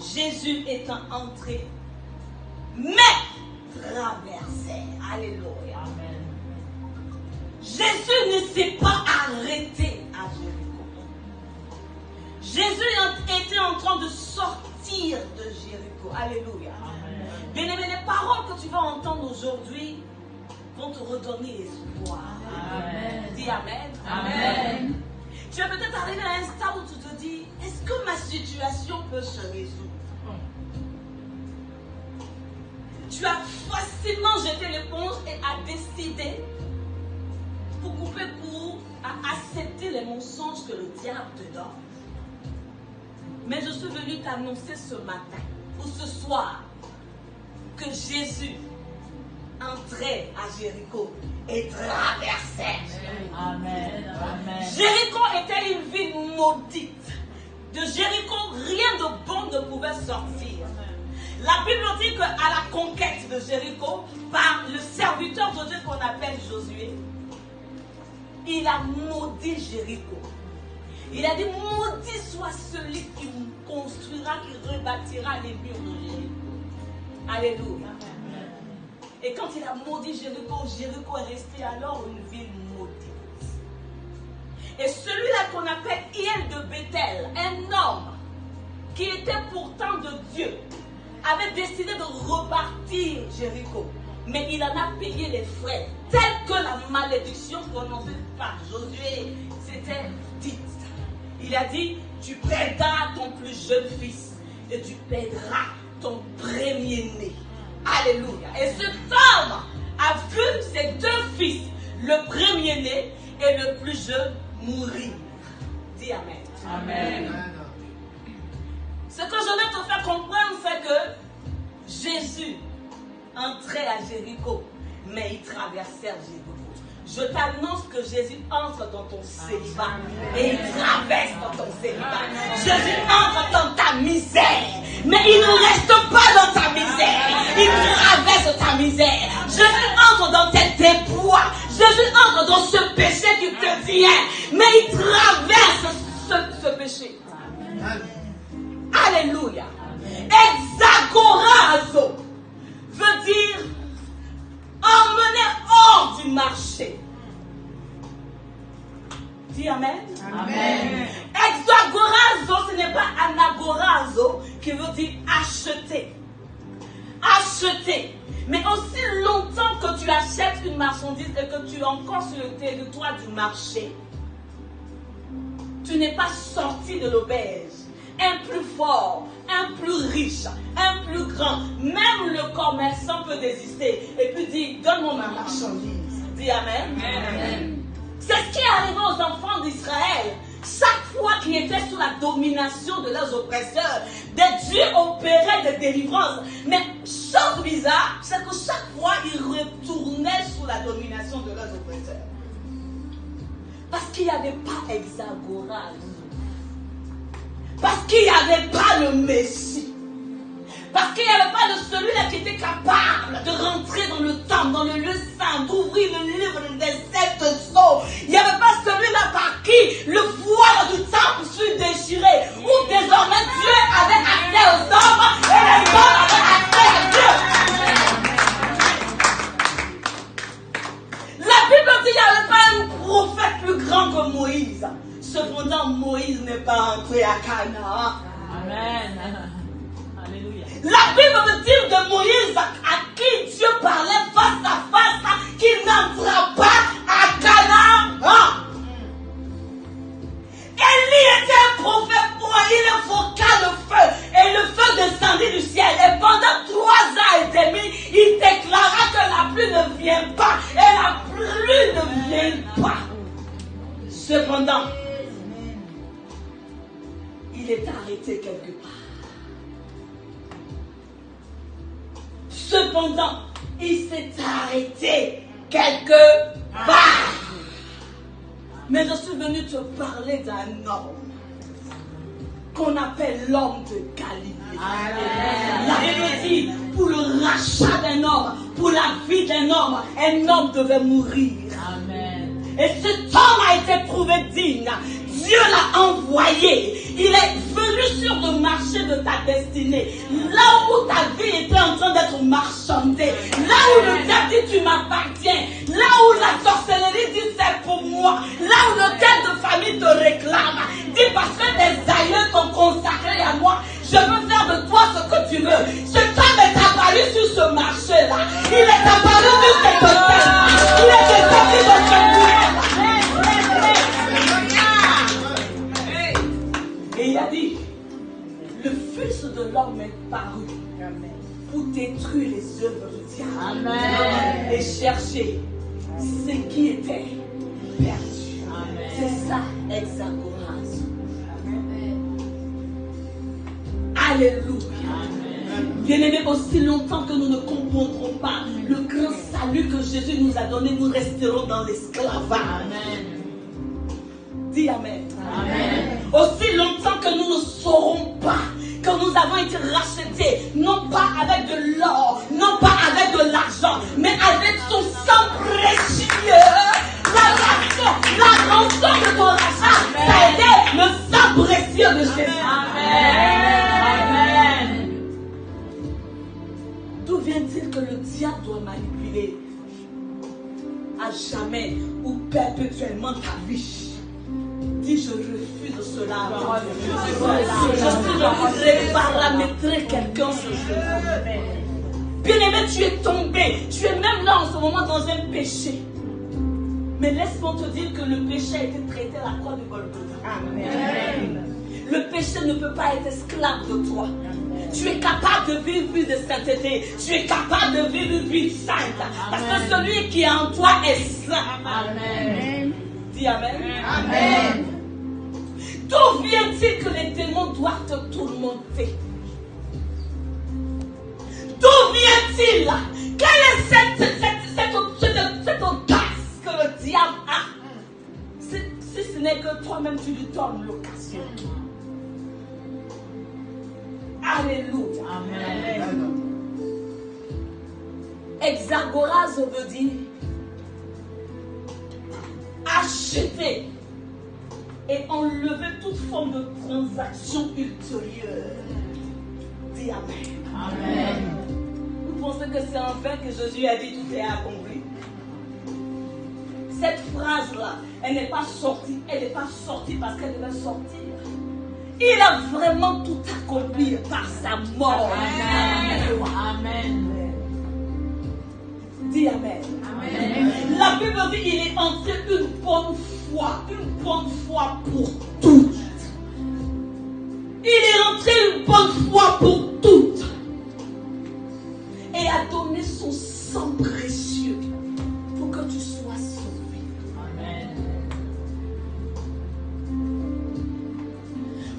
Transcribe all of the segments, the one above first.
Jésus étant entré, mais traversait. Alléluia. Amen. Jésus ne s'est pas arrêté à Jéricho. Jésus était en train de sortir de Jéricho. Alléluia. Amen. Bien-aimé, les paroles que tu vas entendre aujourd'hui vont te redonner espoir. Amen. Dis Amen. Amen. Tu vas peut-être arriver à un stade où tu te dis, est-ce que ma situation peut se résoudre? Tu as facilement jeté l'éponge et as décidé, pour couper court, à accepter les mensonges que le diable te donne. Mais je suis venu t'annoncer ce matin ou ce soir que Jésus entrait à Jéricho et traversait. Amen. Amen. Jéricho était une ville maudite. De Jéricho, rien de bon ne pouvait sortir. La Bible dit qu'à la conquête de Jéricho, par le serviteur de Dieu qu'on appelle Josué, il a maudit Jéricho. Il a dit, maudit soit celui qui construira, qui rebâtira les murs de Jéricho. Alléluia. Et quand il a maudit Jéricho, Jéricho est resté alors une ville maudite. Et celui-là qu'on appelle Hiel de Bethel, un homme qui était pourtant de Dieu, avait décidé de rebâtir Jéricho. Mais il en a payé les frais, telle que la malédiction prononcée par Josué s'était dite. Il a dit, tu perdras ton plus jeune fils et tu perdras ton premier-né. Alléluia. Et cet homme a vu ses deux fils, le premier-né et le plus jeune, mourir. Dis Amen. Amen. Ce que je vais te faire comprendre, c'est que Jésus entrait à Jéricho, mais il traversait Jéricho. Je t'annonce que Jésus entre dans ton célibat et il traverse dans ton célibat. Jésus entre dans ta misère, mais il ne reste pas dans ta misère. Il traverse ta misère. Jésus entre dans tes déboires. Jésus entre dans ce péché qui te tient, mais il traverse ce péché. Alléluia. Exagorazo veut dire emmener hors du marché. Dis Amen. Amen. Exagorazo, ce n'est pas anagorazo qui veut dire acheter. Acheter. Mais aussi longtemps que tu achètes une marchandise et que tu es encore sur le territoire du marché, tu n'es pas sorti de l'auberge. Un plus fort, un plus riche, un plus grand. Même le commerçant peut désister et puis dire, donne-moi ma marchandise. Dis Amen. Amen. C'est ce qui est arrivé aux enfants d'Israël. Chaque fois qu'ils étaient sous la domination de leurs oppresseurs, des dieux opéraient des délivrances. Mais chose bizarre, c'est que chaque fois ils retournaient sous la domination de leurs oppresseurs. Parce qu'il n'y avait pas exagorage. Parce qu'il n'y avait pas le Messie. Parce qu'il n'y avait pas de celui-là qui était capable de rentrer dans le temple, dans le lieu saint, d'ouvrir le livre des 7 sceaux. Il n'y avait pas celui-là par qui le voile du temple fut déchiré. Où désormais Dieu avait accès aux hommes et les hommes avaient accès à Dieu. La Bible dit qu'il n'y avait pas un prophète plus grand que Moïse. Cependant, Moïse n'est pas entré à Canaan. Amen. Alléluia. La Bible veut dire de Moïse à qui Dieu parlait face à face qu'il n'entra pas à Canaan. Élie était un prophète pour il invoqua le feu et le feu descendit du ciel. Et pendant 3 ans et demi, il déclara que la pluie ne vient pas et la pluie ne vient pas. Cependant, il est arrêté quelque part. Cependant, il s'est arrêté quelque part. Mais je suis venu te parler d'un homme qu'on appelle l'homme de Galilée. Amen. La Bible dit, pour le rachat d'un homme, pour la vie d'un homme, un homme devait mourir. Amen. Et cet homme a été prouvé digne. Dieu l'a envoyé. Il est venu sur le marché de ta destinée. Là où ta vie était en train d'être marchandée. Là où le diable dit tu m'appartiens. Là où la sorcellerie dit c'est pour moi. Là où le tête de famille te réclame. Dis parce que tes aïeux t'ont consacré à moi. Je veux faire de toi ce que tu veux. Ce homme est apparu sur ce marché-là. Il est apparu sur cette terre. Il est descendu de ce pouvoir. Et il a dit, le Fils de l'homme est paru pour détruire les œuvres du diable. Amen. Et chercher ce qui était perdu. Amen. C'est ça, Exagoras. Alléluia. Bien-aimés, aussi longtemps que nous ne comprendrons pas le grand salut que Jésus nous a donné, nous resterons dans l'esclavage. Amen. Dis Amen. Amen. Aussi longtemps que nous ne saurons pas que nous avons été rachetés, non pas avec de l'or, non pas avec de l'argent, mais avec son sang précieux. La rançon de ton rachat, ça a été le sang précieux de Jésus. Amen. D'où vient-il que le diable doit manipuler à jamais ou perpétuellement ta vie? Dis, je refuse cela. Je suis de paramétrer quelqu'un ce jour. Bien-aimé, tu es tombé. Tu es même là en ce moment dans un péché. Mais laisse-moi te dire que le péché a été traité à la croix de Golgotha. Amen. Le péché ne peut pas être esclave de toi. Tu es capable de vivre une vie de sainteté. Tu es capable de vivre une vie sainte. Parce que celui qui est en toi est saint. Amen. Dis Amen. Amen. D'où vient-il que les démons doivent te tourmenter? D'où vient-il? Quelle est cette audace que le diable a? Si ce n'est que toi-même tu lui donnes l'occasion. Alléluia. Amen. Exagoras veut dire acheter et enlever toute forme de transaction ultérieure. Dis Amen. Amen. Vous pensez que c'est en vain que Jésus a dit tout est accompli? Cette phrase-là, elle n'est pas sortie. Elle n'est pas sortie parce qu'elle devait sortir. Il a vraiment tout accompli par sa mort. Amen. Amen. Dis Amen. Amen. La Bible dit qu'il est entré une bonne fois pour toutes. Il est entré une bonne fois pour toutes. Et a donné son sang précieux pour que tu sois sauvé. Amen.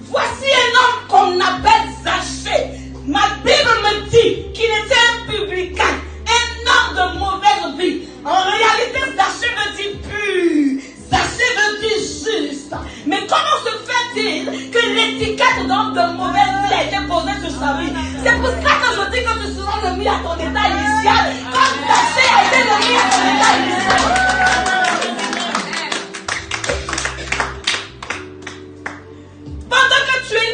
Voici un homme qu'on appelle Zachée. Ma Bible me dit qu'il était un publicain, un homme de mauvaise vie. En réalité, Zachée veut dire pur. Zachée veut dire juste. Mais comment se fait-il que l'étiquette d'homme de mauvaise vie a été posée sur sa vie? C'est pour ça que je dis que tu seras remis à ton état initial, comme Zachée a été remis à ton état initial. Pendant que tu es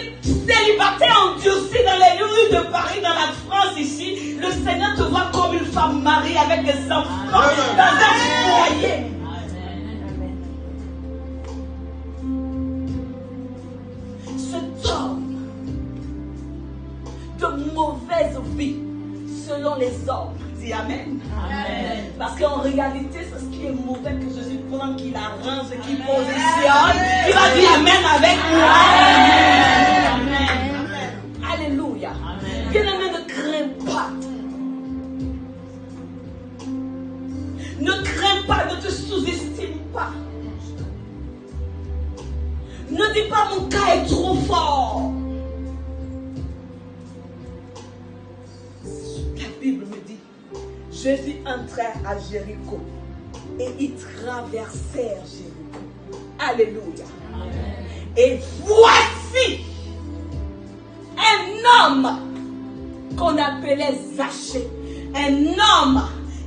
célibataire endurci dans les rues de Paris, dans la France ici, le Seigneur te voit comme une femme mariée avec des enfants dans un foyer. Cet homme de mauvaise vie, selon les hommes, dis Amen. Amen. Parce qu'en réalité, c'est ce qui est mauvais que Jésus prend, qu'il arrange, qu'il positionne, qu'il va dire Amen avec moi. Amen. Alléluia. Amen. Bien-aimé, ne crains pas. Ne crains pas, ne te sous-estime pas. Ne dis pas mon cas est trop fort. La Bible me dit, Jésus entrait à Jéricho et ils traversèrent Jéricho. Alléluia. Amen. Et voici un homme qu'on appelait Zachée, un homme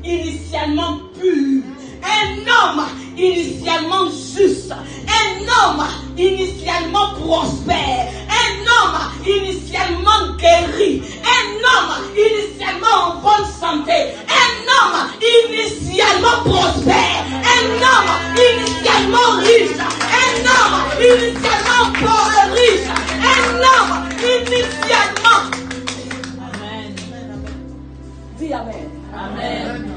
initialement pur, un homme initialement juste, un homme initialement prospère, un homme initialement guéri, un homme initialement en bonne santé, un homme initialement prospère, un homme initialement riche, un homme initialement riche, un homme initialement. Amen. Dis Amen. Amen.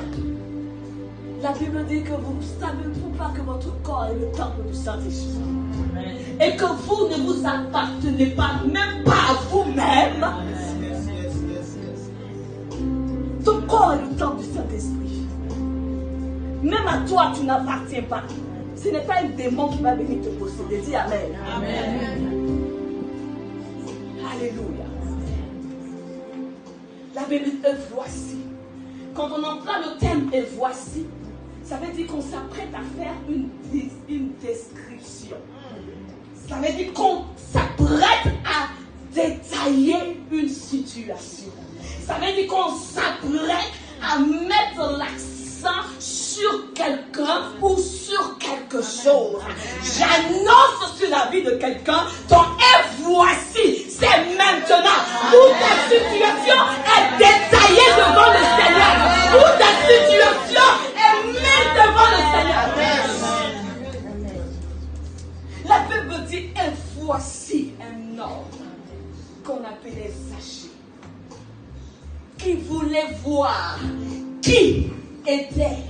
La Bible dit que vous ne savez pas que votre corps est le temple du Saint-Esprit. Amen. Et que vous ne vous appartenez pas, même pas à vous-même. Ton corps est le temple du Saint-Esprit. Même à toi, tu n'appartiens pas. Ce n'est pas un démon qui va venir te posséder. Dis Amen. Amen. Alléluia. La Bible dit et voici. Quand on emploie le terme et voici, ça veut dire qu'on s'apprête à faire une description. Ça veut dire qu'on s'apprête à détailler une situation. Ça veut dire qu'on s'apprête à mettre l'accent sur quelqu'un ou sur quelque chose. J'annonce sur la vie de quelqu'un, ton et voici, c'est maintenant. Où ta situation est détaillée devant le Seigneur. Où ta situation est mise devant le Seigneur. La Bible dit, et voici un homme qu'on appelait Zachée, qui voulait voir qui était